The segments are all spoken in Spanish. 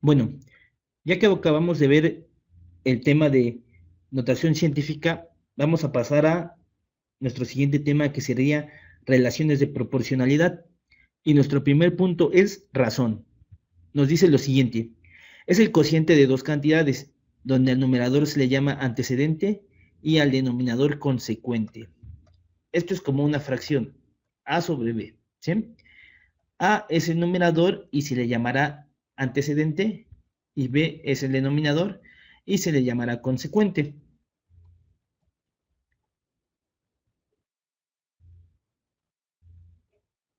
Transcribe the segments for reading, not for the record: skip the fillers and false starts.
Bueno, ya que acabamos de ver el tema de notación científica, vamos a pasar a nuestro siguiente tema que sería relaciones de proporcionalidad. Y nuestro primer punto es razón. Nos dice lo siguiente: es el cociente de dos cantidades, donde al numerador se le llama antecedente y al denominador consecuente. Esto es como una fracción, a sobre b, ¿sí? A es el numerador y se le llamará antecedente, y b es el denominador y se le llamará consecuente.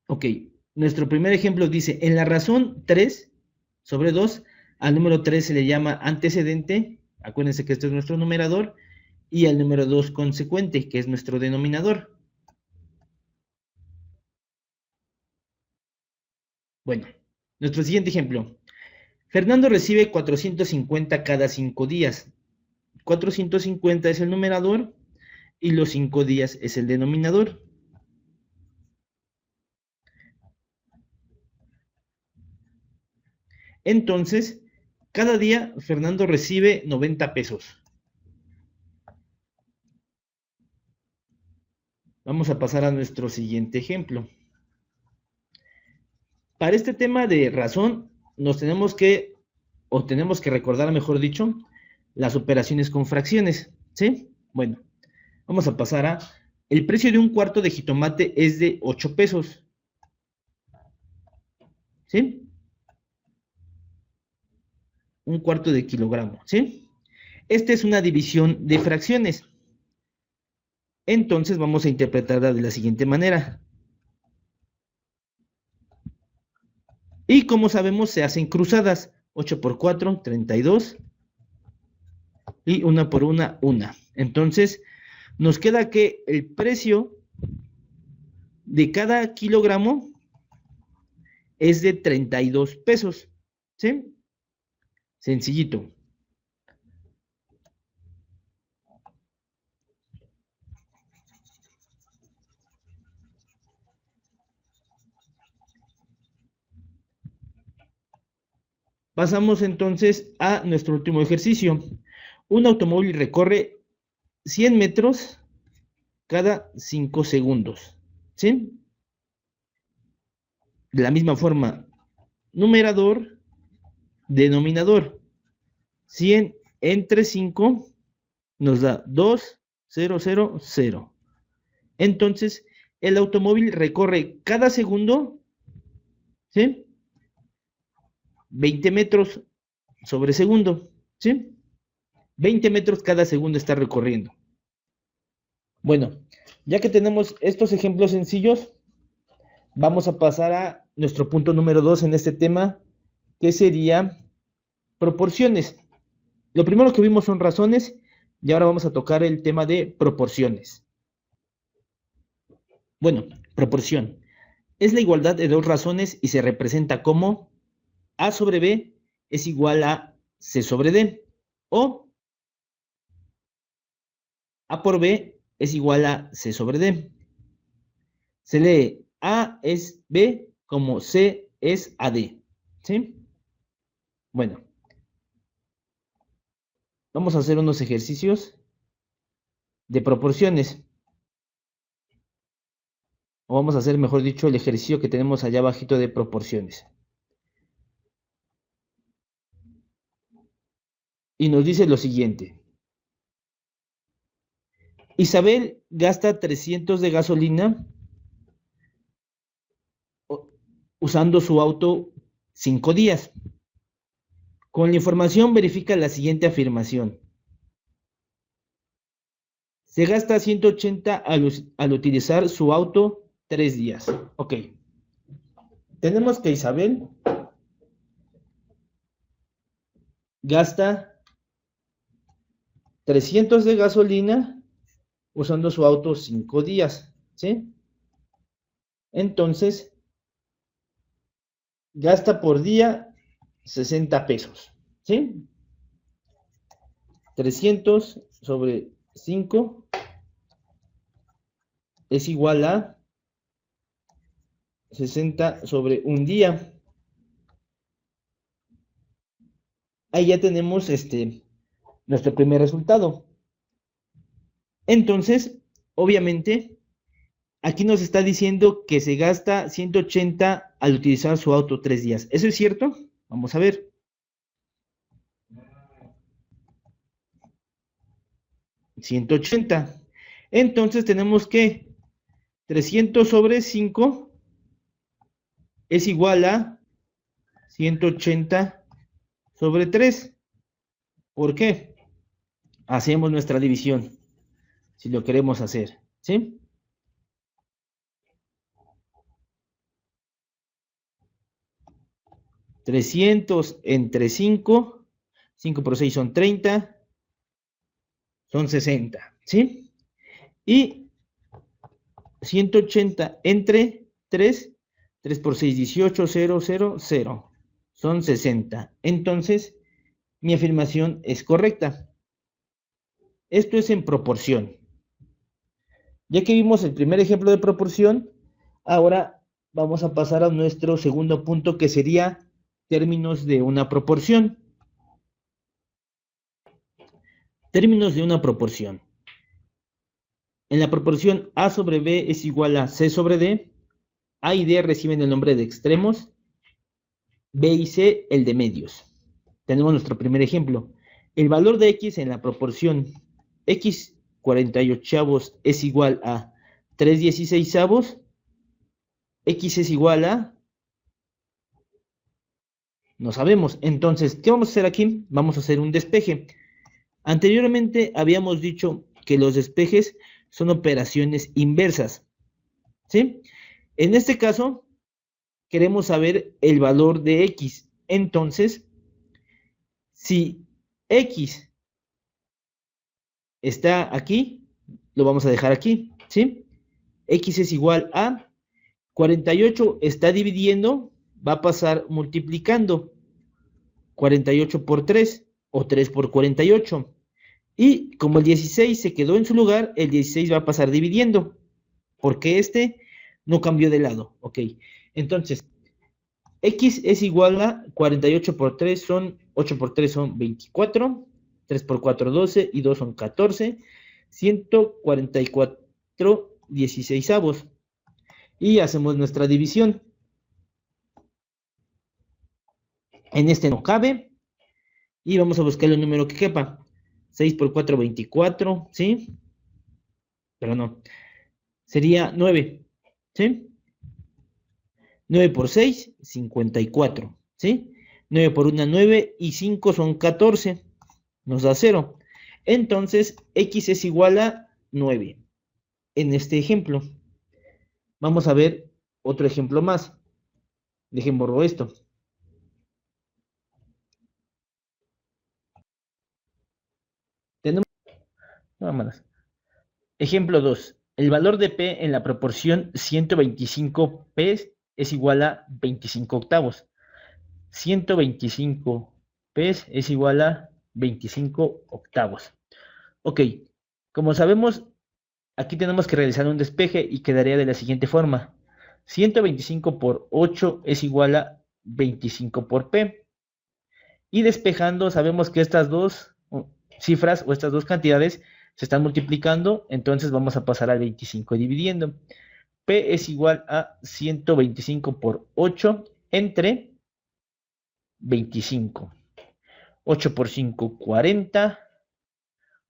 Ok, nuestro primer ejemplo dice, en la razón 3 sobre 2, al número 3 se le llama antecedente, acuérdense que este es nuestro numerador, y al número 2 consecuente, que es nuestro denominador. Bueno, nuestro siguiente ejemplo. Fernando recibe 450 cada 5 días. 450 es el numerador y los 5 días es el denominador. Entonces, cada día Fernando recibe 90 pesos. Vamos a pasar a nuestro siguiente ejemplo. Para este tema de razón, tenemos que recordar, mejor dicho, las operaciones con fracciones, ¿sí? Bueno, vamos a pasar a, el precio de un cuarto de jitomate es de 8 pesos, ¿sí? Un cuarto de kilogramo, ¿sí? Esta es una división de fracciones. Entonces vamos a interpretarla de la siguiente manera. Y como sabemos, se hacen cruzadas. 8 por 4, 32. Y 1 por 1, 1. Entonces, nos queda que el precio de cada kilogramo es de 32 pesos. ¿Sí? Sencillito. Pasamos entonces a nuestro último ejercicio. Un automóvil recorre 100 metros cada 5 segundos. ¿Sí? De la misma forma, numerador, denominador. 100 entre 5 nos da 2, 0, 0, 0. Entonces, el automóvil recorre cada segundo, ¿sí? 20 metros sobre segundo, ¿sí? 20 metros cada segundo está recorriendo. Bueno, ya que tenemos estos ejemplos sencillos, vamos a pasar a nuestro punto número 2 en este tema, que sería proporciones. Lo primero que vimos son razones y ahora vamos a tocar el tema de proporciones. Bueno, proporción. Es la igualdad de dos razones y se representa como A sobre B es igual a C sobre D. O A por B es igual a C sobre D. Se lee A es B como C es AD. ¿Sí? Bueno, vamos a hacer unos ejercicios de proporciones. O vamos a hacer, mejor dicho, el ejercicio que tenemos allá abajito de proporciones. Y nos dice lo siguiente. Isabel gasta 300 de gasolina usando su auto 5 días. Con la información verifica la siguiente afirmación. Se gasta 180 al utilizar su auto 3 días. Ok. Tenemos que Isabel gasta 300 de gasolina usando su auto 5 días. ¿Sí? Entonces, gasta por día 60 pesos. ¿Sí? 300 sobre 5 es igual a 60 sobre un día. ahí ya tenemos nuestro primer resultado. Entonces, obviamente, aquí nos está diciendo que se gasta 180 al utilizar su auto 3 días. ¿Eso es cierto? Vamos a ver. 180. Entonces tenemos que 300 sobre 5 es igual a 180 sobre 3. ¿Por qué? Hacemos nuestra división, si lo queremos hacer, ¿sí? 300 entre 5, 5 por 6 son 30, son 60, ¿sí? Y 180 entre 3, 3 por 6, 18, 0, 0, 0, son 60. Entonces, mi afirmación es correcta. Esto es en proporción. Ya que vimos el primer ejemplo de proporción, ahora vamos a pasar a nuestro segundo punto, que sería términos de una proporción. Términos de una proporción. En la proporción A sobre B es igual a C sobre D, A y D reciben el nombre de extremos, B y C el de medios. Tenemos nuestro primer ejemplo. El valor de X en la proporción X 48 es igual a 3 16, X es igual a... No sabemos. Entonces, ¿qué vamos a hacer aquí? Vamos a hacer un despeje. Anteriormente habíamos dicho que los despejes son operaciones inversas, ¿sí? En este caso, queremos saber el valor de X. Entonces, si X está aquí, lo vamos a dejar aquí, ¿sí? X es igual a 48, está dividiendo, va a pasar multiplicando 48 por 3 o 3 por 48. Y como el 16 se quedó en su lugar, el 16 va a pasar dividiendo, porque este no cambió de lado, ¿ok? Entonces, X es igual a 48 por 3 son, 8 por 3 son 24, 3 por 4 12 y 2 son 14, 144 16avos. Y hacemos nuestra división. En este no cabe. Y vamos a buscar el número que quepa. 6 por 4, 24, ¿sí? Pero no. Sería 9, ¿sí? 9 por 6, 54, ¿sí? 9 por 1, 9 y 5 son 14. Nos da 0. Entonces, X es igual a 9. En este ejemplo. Vamos a ver otro ejemplo más. Dejen borro esto. Tenemos... Vámonos. Ejemplo 2. El valor de P en la proporción 125P es igual a 25 octavos. 125P es igual a 25 octavos. Ok, como sabemos, aquí tenemos que realizar un despeje y quedaría de la siguiente forma. 125 por 8 es igual a 25 por P. Y despejando, sabemos que estas dos cifras o estas dos cantidades se están multiplicando, entonces vamos a pasar al 25 dividiendo. P es igual a 125 por 8 entre 25. 8 por 5, 40.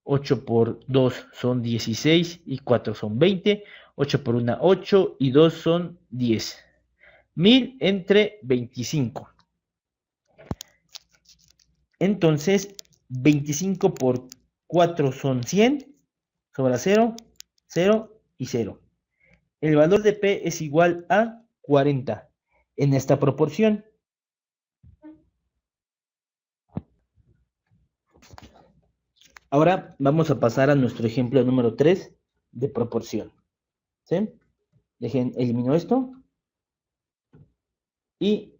8 por 2 son 16 y 4 son 20. 8 por 1, 8 y 2 son 10. 1000 entre 25. Entonces, 25 por 4 son 100. Sobra 0, 0 y 0. El valor de P es igual a 40 en esta proporción. Ahora vamos a pasar a nuestro ejemplo número 3 de proporción. ¿Sí? Elimino esto y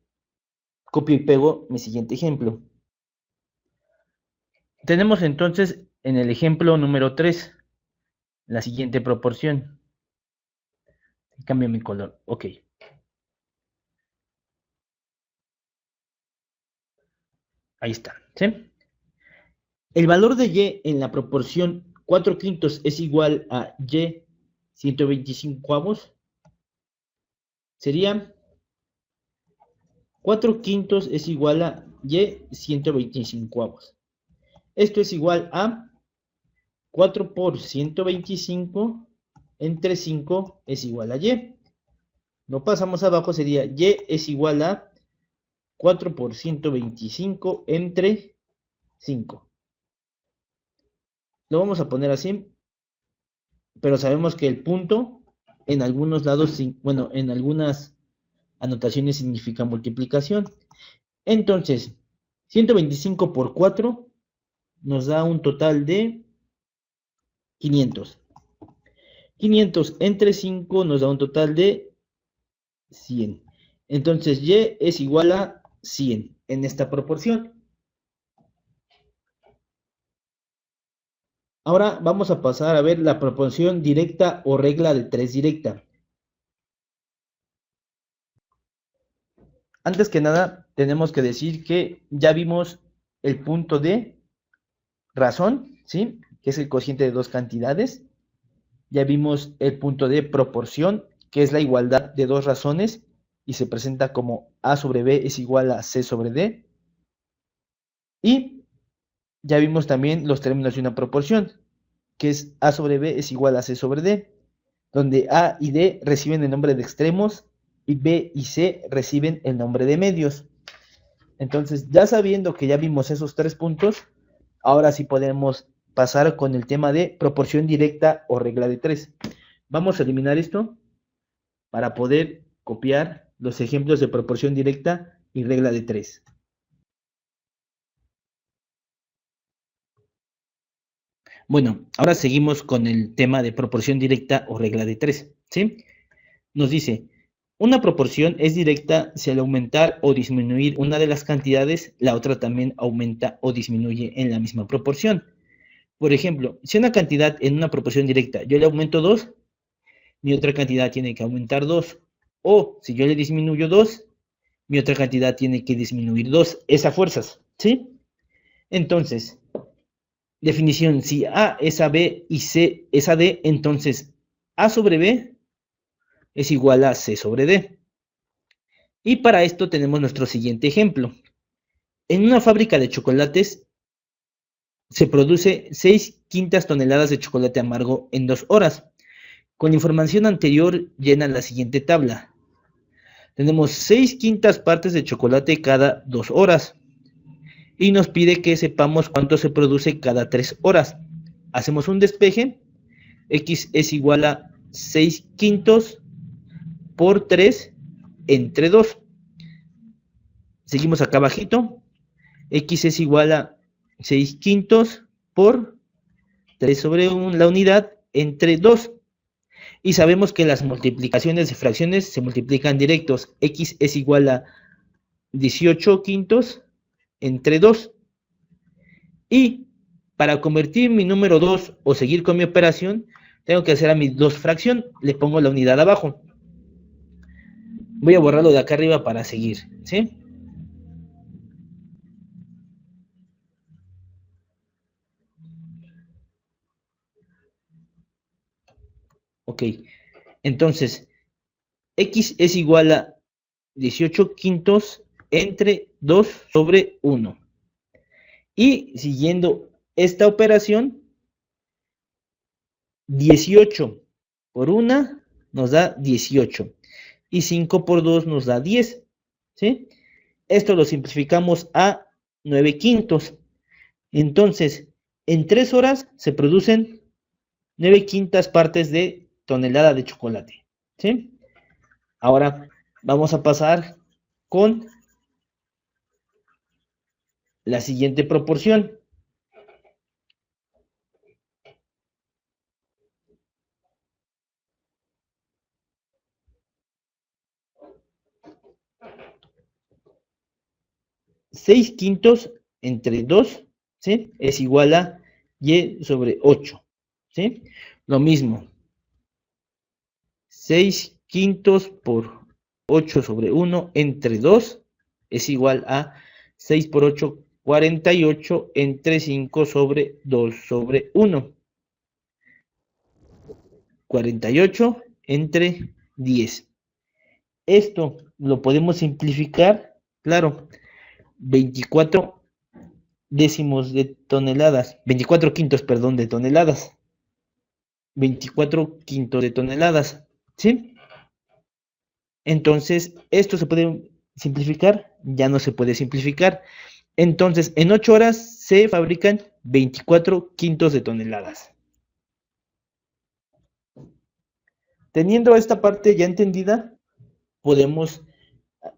copio y pego mi siguiente ejemplo. Tenemos entonces en el ejemplo número 3 la siguiente proporción. Cambio mi color. Ok. Ahí está. ¿sí? El valor de y en la proporción 4 quintos es igual a y 125 sería 4 quintos es igual a y 125. Esto es igual a 4 por 125 entre 5 es igual a y. Lo pasamos abajo, sería y es igual a 4 por 125 entre 5. Lo vamos a poner así, pero sabemos que el punto en algunos lados, bueno, en algunas anotaciones significa multiplicación. Entonces, 125 por 4 nos da un total de 500. 500 entre 5 nos da un total de 100. Entonces, y es igual a 100 en esta proporción. Ahora vamos a pasar a ver la proporción directa o regla de 3 directa. Antes que nada, tenemos que decir que ya vimos el punto de razón, ¿sí? Que es el cociente de dos cantidades. Ya vimos el punto de proporción, que es la igualdad de dos razones y se presenta como A sobre B es igual a C sobre D. Y ya vimos también los términos de una proporción, que es A sobre B es igual a C sobre D, donde A y D reciben el nombre de extremos y B y C reciben el nombre de medios. Entonces, ya sabiendo que ya vimos esos tres puntos, ahora sí podemos pasar con el tema de proporción directa o regla de 3. Vamos a eliminar esto para poder copiar los ejemplos de proporción directa y regla de 3. Bueno, ahora seguimos con el tema de proporción directa o regla de 3, ¿sí? Nos dice, una proporción es directa si al aumentar o disminuir una de las cantidades, la otra también aumenta o disminuye en la misma proporción. Por ejemplo, si una cantidad en una proporción directa yo le aumento 2, mi otra cantidad tiene que aumentar 2. O si yo le disminuyo 2, mi otra cantidad tiene que disminuir 2. Es a fuerzas, ¿sí? Entonces, definición, si A es a B y C es a D, entonces A sobre B es igual a C sobre D. Y para esto tenemos nuestro siguiente ejemplo. En una fábrica de chocolates se produce 6 quintas toneladas de chocolate amargo en 2 horas. Con la información anterior llena la siguiente tabla. Tenemos 6 quintas partes de chocolate cada 2 horas. Y nos pide que sepamos cuánto se produce cada 3 horas. Hacemos un despeje. X es igual a 6 quintos por 3 entre 2. Seguimos acá abajito. X es igual a 6 quintos por 3 sobre 1, la unidad entre 2. Y sabemos que las multiplicaciones de fracciones se multiplican directos. X es igual a 18 quintos entre 2. Y para convertir mi número 2 o seguir con mi operación, tengo que hacer a mi 2 fracción. Le pongo la unidad abajo. Voy a borrarlo de acá arriba para seguir, ¿sí? Ok, entonces, X es igual a 18 quintos entre 2 sobre 1. Y siguiendo esta operación, 18 por 1 nos da 18. Y 5 por 2 nos da 10. ¿Sí? Esto lo simplificamos a 9 quintos. Entonces, en 3 horas se producen 9 quintas partes de tonelada de chocolate. ¿Sí? Ahora vamos a pasar con la siguiente proporción. Seis quintos entre 2, ¿sí? Es igual a y sobre 8, ¿sí? Lo mismo. 6 quintos por 8 sobre 1 entre 2 es igual a 6 por 8 48 entre 5 sobre 2 sobre 1. 48 entre 10. Esto lo podemos simplificar, claro, 24 décimos de toneladas, 24 quintos, perdón, de toneladas. 24 quintos de toneladas, ¿sí? Entonces, ¿esto se puede simplificar? Ya no se puede simplificar. Entonces, en 8 horas se fabrican 24 quintos de toneladas. Teniendo esta parte ya entendida, podemos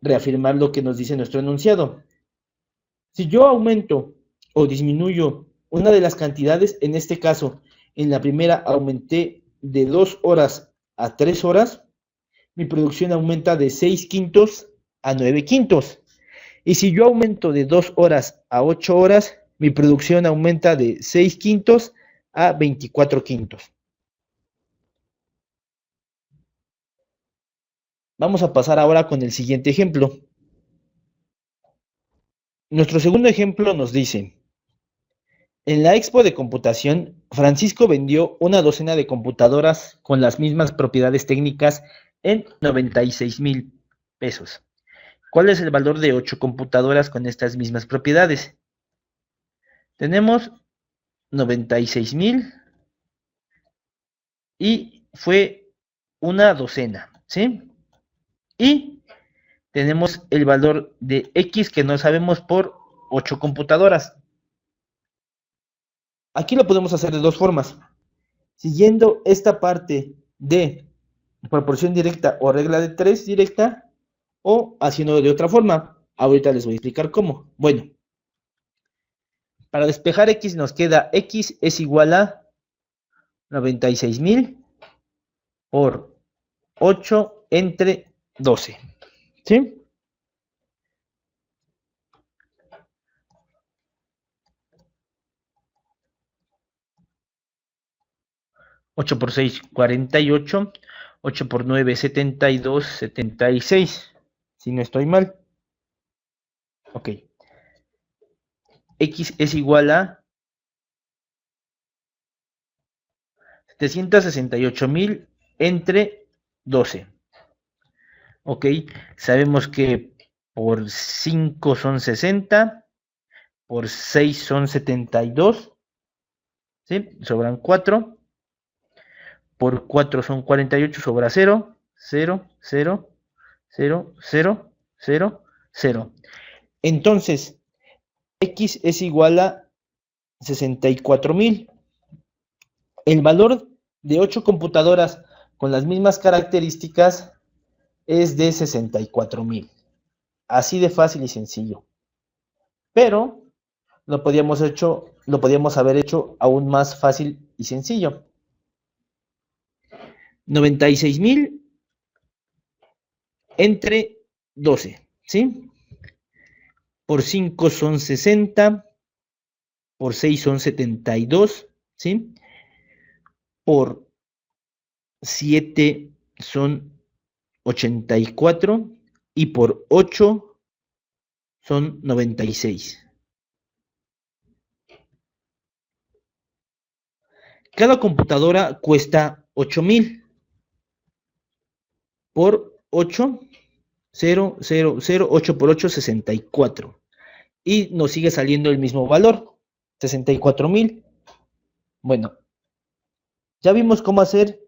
reafirmar lo que nos dice nuestro enunciado. Si yo aumento o disminuyo una de las cantidades, en este caso, en la primera aumenté de 2 horas a 3 horas, mi producción aumenta de 6 quintos a 9 quintos. Y si yo aumento de 2 horas a 8 horas, mi producción aumenta de 6 quintos a 24 quintos. Vamos a pasar ahora con el siguiente ejemplo. Nuestro segundo ejemplo nos dice: en la expo de computación, Francisco vendió una docena de computadoras con las mismas propiedades técnicas en 96,000 pesos. ¿Cuál es el valor de 8 computadoras con estas mismas propiedades? Tenemos 96,000 y fue una docena, ¿sí? Y tenemos el valor de X que no sabemos por 8 computadoras. Aquí lo podemos hacer de dos formas. Siguiendo esta parte de proporción directa o regla de 3 directa, o haciéndolo de otra forma. Ahorita les voy a explicar cómo. Bueno, para despejar X nos queda X es igual a 96,000 por 8 entre 12. ¿Sí? Ocho por 6, 48. 8 por 9, 72, 76. Si no estoy mal. Ok. X es igual a 768,000 entre 12. Ok, sabemos que por 5 son 60, por 6 son 72, ¿sí? Sobran 4, por 4 son 48, sobra 0, 0, 0, 0, 0, 0, 0. Entonces, X es igual a 64,000. El valor de 8 computadoras con las mismas características es de 64,000. Así de fácil y sencillo. Pero lo podíamos haber hecho aún más fácil y sencillo. 96,000 entre 12, ¿sí? Por 5 son 60, por 6 son 72, ¿sí? Por 7 son 84 y por 8 son 96. Cada computadora cuesta 8,000 por 8, 0, 0, 0, 8 por 8, 64. Y nos sigue saliendo el mismo valor, 64,000. Bueno, ya vimos cómo hacer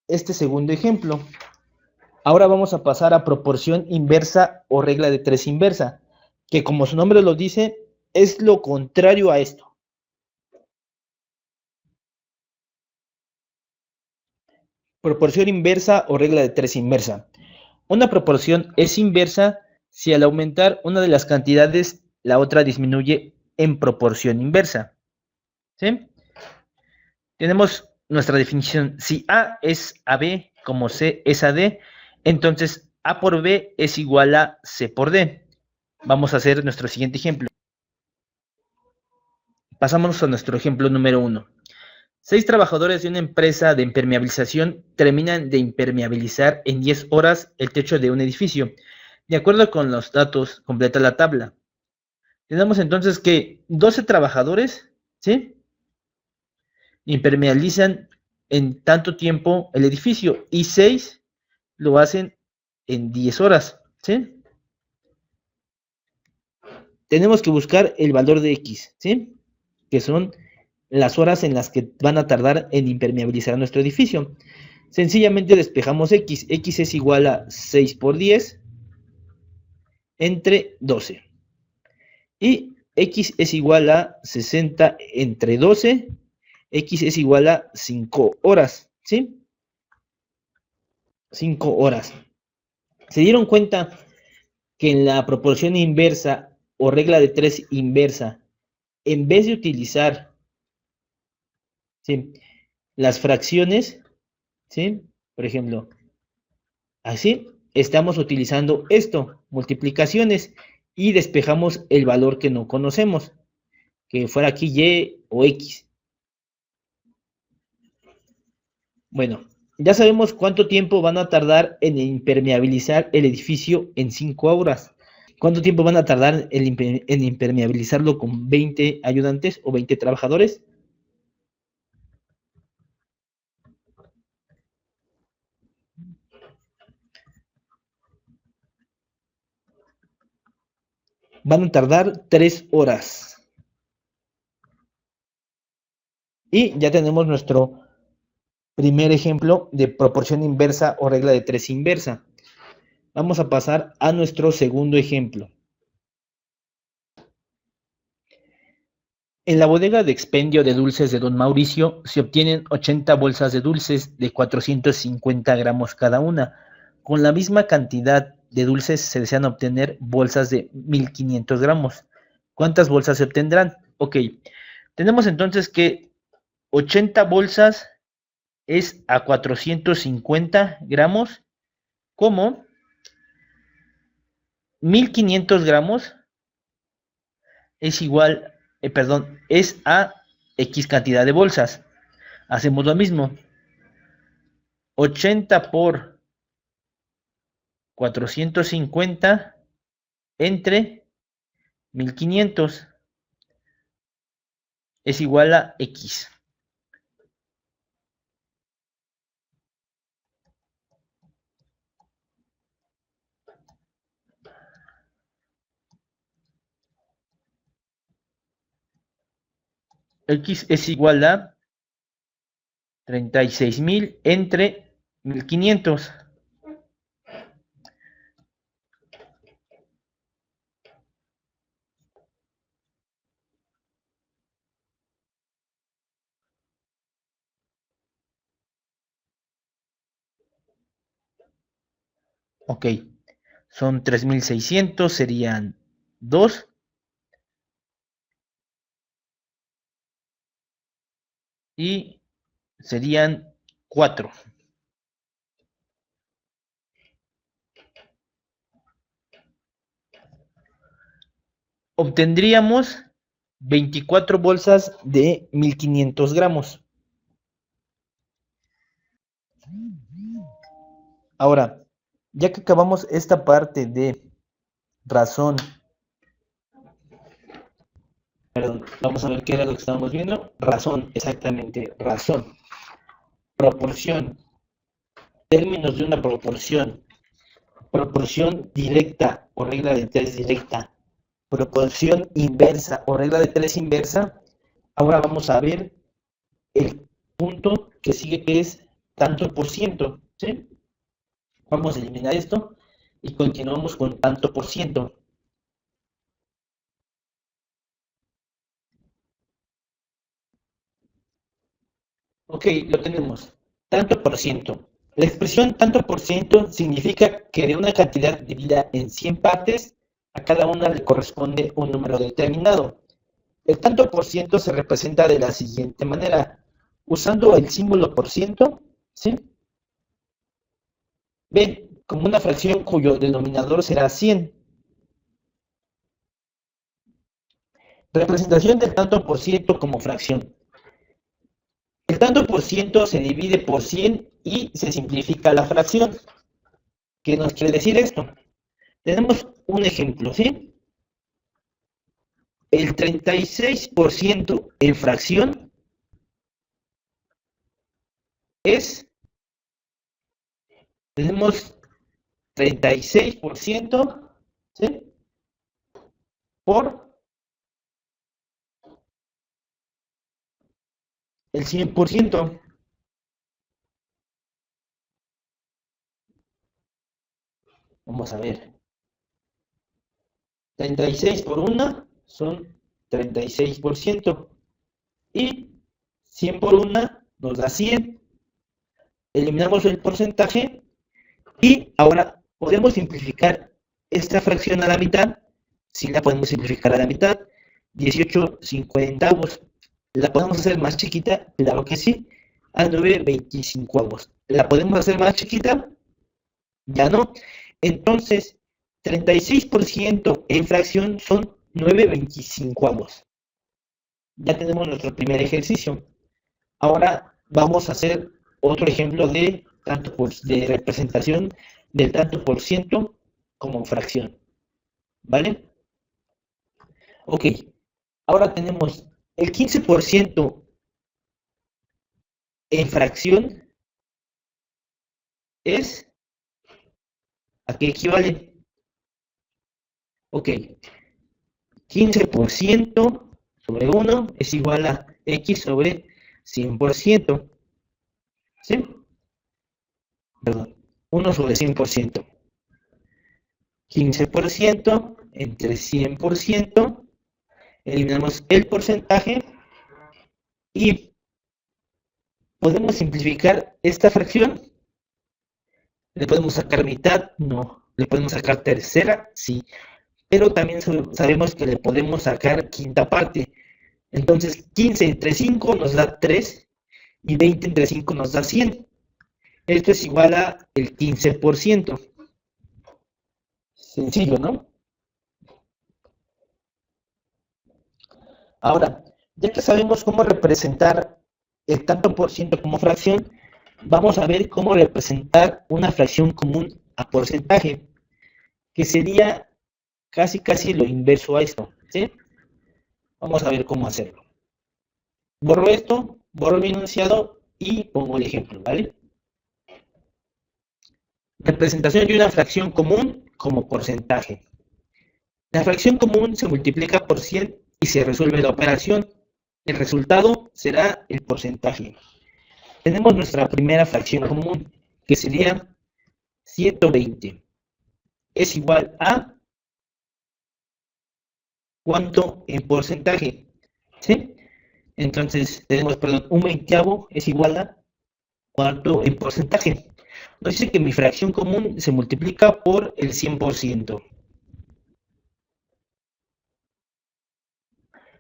este segundo ejemplo. Ahora vamos a pasar a proporción inversa o regla de 3 inversa, que como su nombre lo dice, es lo contrario a esto. Proporción inversa o regla de 3 inversa. Una proporción es inversa si al aumentar una de las cantidades, la otra disminuye en proporción inversa. ¿Sí? Tenemos nuestra definición. Si A es a B como C es a D, entonces A por B es igual a C por D. Vamos a hacer nuestro siguiente ejemplo. Pasamos a nuestro ejemplo número 1. 6 trabajadores de una empresa de impermeabilización terminan de impermeabilizar en 10 horas el techo de un edificio. De acuerdo con los datos, completa la tabla. Tenemos entonces que 12 trabajadores, ¿sí? Impermeabilizan en tanto tiempo el edificio y 6 lo hacen en 10 horas, ¿sí? Tenemos que buscar el valor de X, ¿sí? Que son las horas en las que van a tardar en impermeabilizar nuestro edificio. Sencillamente despejamos X. X es igual a 6 por 10 entre 12. Y X es igual a 60 entre 12. X es igual a 5 horas, ¿sí? 5 horas. ¿Se dieron cuenta que en la proporción inversa o regla de 3 inversa, en vez de utilizar, ¿sí?, las fracciones, ¿sí?, por ejemplo, así, estamos utilizando esto, multiplicaciones, y despejamos el valor que no conocemos, que fuera aquí Y o X. Bueno, ya sabemos cuánto tiempo van a tardar en impermeabilizar el edificio en 5 horas. ¿Cuánto tiempo van a tardar en impermeabilizarlo con 20 ayudantes o 20 trabajadores? Van a tardar 3 horas. Y ya tenemos nuestro primer ejemplo de proporción inversa o regla de 3 inversa. Vamos a pasar a nuestro segundo ejemplo. En la bodega de expendio de dulces de Don Mauricio se obtienen 80 bolsas de dulces de 450 gramos cada una. Con la misma cantidad de dulces se desean obtener bolsas de 1500 gramos. ¿Cuántas bolsas se obtendrán? Ok, tenemos entonces que 80 bolsas es a 450 gramos, como 1500 gramos es igual, es a X cantidad de bolsas. Hacemos lo mismo. 80 por 450 entre 1500 es igual a X. X es igual a 36.000 entre 1500. Ok, son 3600, serían 2. Y serían 4. Obtendríamos 24 bolsas de 1500 gramos. Ahora, ya que acabamos esta parte de razón, perdón, vamos a ver qué era lo que estábamos viendo. Razón, exactamente, razón. Proporción, términos de una proporción, proporción directa o regla de 3 directa, proporción inversa o regla de 3 inversa. Ahora vamos a ver el punto que sigue, que es tanto por ciento, ¿sí? Vamos a eliminar esto y continuamos con tanto por ciento. Ok, lo tenemos. Tanto por ciento. La expresión tanto por ciento significa que de una cantidad dividida en 100 partes, a cada una le corresponde un número determinado. El tanto por ciento se representa de la siguiente manera, usando el símbolo por ciento, ¿sí? Ven, como una fracción cuyo denominador será 100. Representación del tanto por ciento como fracción. El tanto por ciento se divide por 100 y se simplifica la fracción. ¿Qué nos quiere decir esto? Tenemos un ejemplo, ¿sí? el 36% en fracción tenemos 36%, ¿sí? Por el 100%. Vamos a ver. 36 por 1 son 36%. Y 100 por 1 nos da 100. Eliminamos el porcentaje y ahora podemos simplificar esta fracción a la mitad. Si la podemos simplificar a la mitad, 18/50. ¿La podemos hacer más chiquita? Claro que sí, a 9/25. ¿La podemos hacer más chiquita? Ya no. Entonces, 36% en fracción son 9/25. Ya tenemos nuestro primer ejercicio. Ahora vamos a hacer otro ejemplo de representación del tanto por ciento como fracción. ¿Vale? Ok. Ahora tenemos el 15% en fracción ¿a qué equivale? Ok. 15% sobre 1 es igual a x sobre 100%. ¿Sí? Perdón. 1 sobre 100%. 15% entre 100%. Eliminamos el porcentaje y podemos simplificar esta fracción. ¿Le podemos sacar mitad? No. ¿Le podemos sacar tercera? Sí. Pero también sabemos que le podemos sacar quinta parte. Entonces, 15 entre 5 nos da 3 y 20 entre 5 nos da 100. Esto es igual a el 15%. Sencillo, ¿no? Ahora, ya que sabemos cómo representar el tanto por ciento como fracción, vamos a ver cómo representar una fracción común a porcentaje, que sería casi lo inverso a esto, ¿sí? Vamos a ver cómo hacerlo. Borro esto, borro mi enunciado y pongo el ejemplo, ¿vale? Representación de una fracción común como porcentaje. La fracción común se multiplica por 100 y se resuelve la operación. El resultado será el porcentaje. Tenemos nuestra primera fracción común, que sería 120. Es igual a ¿cuánto en porcentaje? ¿Sí? Entonces, tenemos, perdón, un veinteavo es igual a ¿cuánto en porcentaje? Nos dice que mi fracción común se multiplica por el 100%.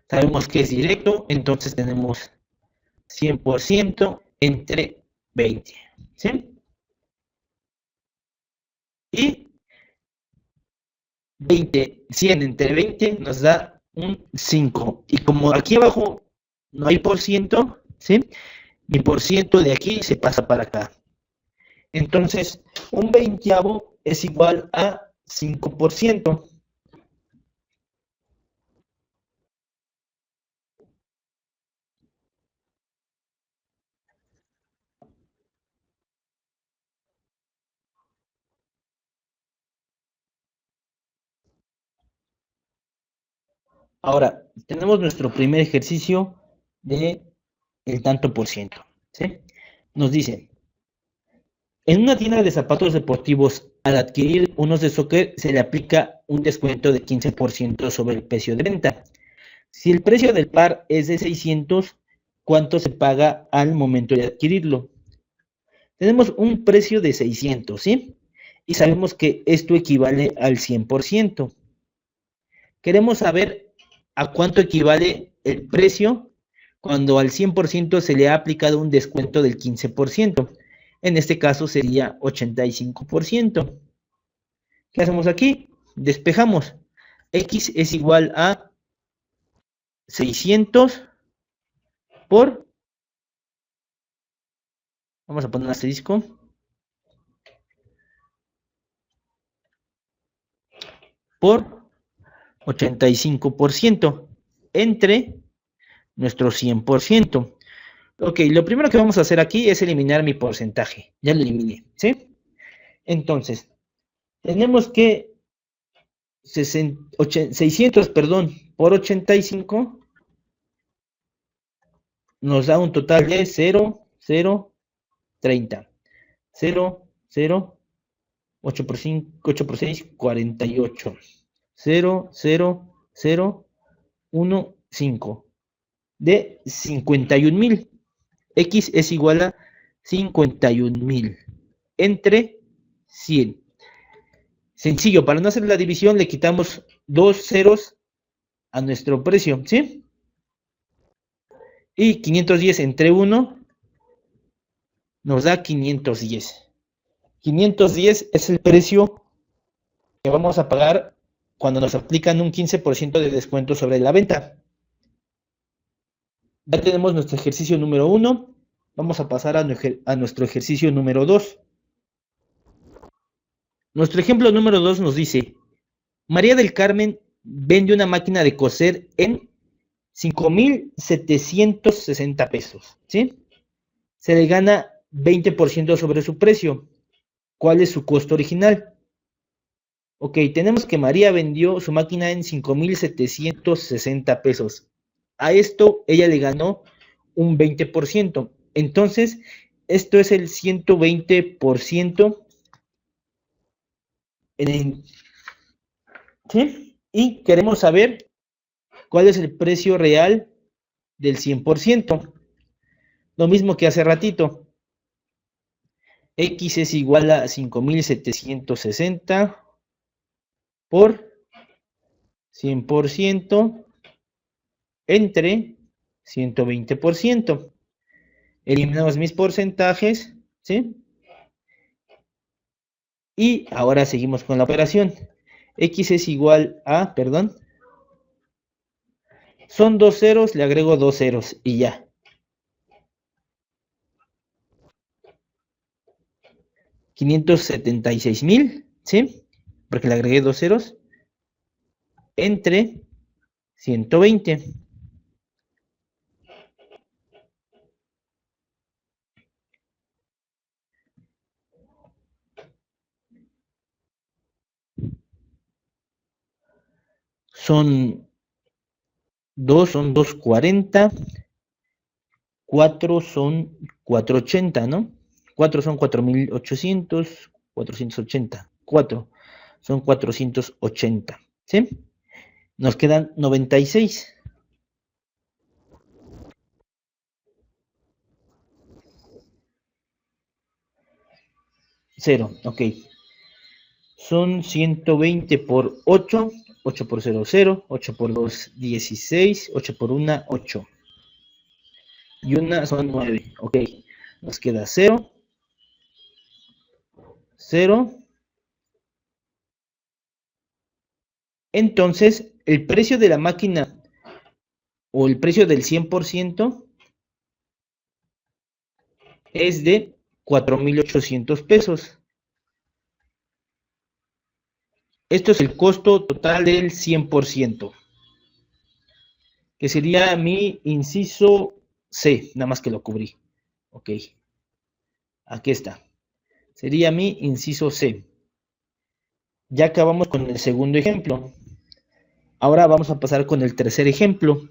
Sabemos que es directo, entonces tenemos 100% entre 20. ¿Sí? Y 100 entre 20 nos da un 5. Y como aquí abajo no hay por ciento, ¿sí? Mi por ciento de aquí se pasa para acá. Entonces, un veinteavo es igual a 5%. Ahora, tenemos nuestro primer ejercicio de el tanto por ciento. ¿Sí? Nos dice, en una tienda de zapatos deportivos, al adquirir unos de soccer, se le aplica un descuento de 15% sobre el precio de venta. Si el precio del par es de 600, ¿cuánto se paga al momento de adquirirlo? Tenemos un precio de 600, ¿sí? Y sabemos que esto equivale al 100%. Queremos saber a cuánto equivale el precio cuando al 100% se le ha aplicado un descuento del 15%. En este caso sería 85%. ¿Qué hacemos aquí? Despejamos. X es igual a 600 por, vamos a poner un asterisco, por 85%. entre nuestro 100%. Ok, lo primero que vamos a hacer aquí es eliminar mi porcentaje. Ya lo eliminé, ¿sí? Entonces, tenemos que 600, perdón, por 85 nos da un total de 0, 0, 30. 0, 0, 8 por 5, 8 por 6, 48. 0, 0, 0, 1, 5. De 51,000. X es igual a 51,000 entre 100. Sencillo, para no hacer la división le quitamos 2 ceros a nuestro precio, ¿sí? Y 510 entre 1 nos da 510. 510 es el precio que vamos a pagar cuando nos aplican un 15% de descuento sobre la venta. Ya tenemos nuestro ejercicio número 1. Vamos a pasar a nuestro ejercicio número 2. Nuestro ejemplo número 2 nos dice: María del Carmen vende una máquina de coser en 5,760 pesos, ¿sí? Se le gana 20% sobre su precio. ¿Cuál es su costo original? Ok, tenemos que María vendió su máquina en 5,760 pesos. A esto ella le ganó un 20%. Entonces, esto es el 120% ¿sí? Y queremos saber cuál es el precio real del 100%. Lo mismo que hace ratito. X es igual a 5,760 por 100% entre 120%. Eliminamos mis porcentajes, ¿sí? Y ahora seguimos con la operación. X es igual a, perdón, son 2 ceros, le agrego 2 ceros y ya. $576,000, ¿sí? Porque le agregué 2 ceros, entre 120. Son 240, 4 son 480, ¿no? 4 son 4,800, 480, 4 son 480, ¿sí? Nos quedan 96. 0, ok. Son 120 por 8, 8 por 0, 0, 8 por 2, 16, 8 por 1, 8. Y una son 9, ok. Nos queda 0, 0. Entonces, el precio de la máquina o el precio del 100% es de 4,800 pesos. Esto es el costo total del 100%, que sería mi inciso C, nada más que lo cubrí. Ok, aquí está. Sería mi inciso C. Ya acabamos con el segundo ejemplo. Ahora vamos a pasar con el tercer ejemplo.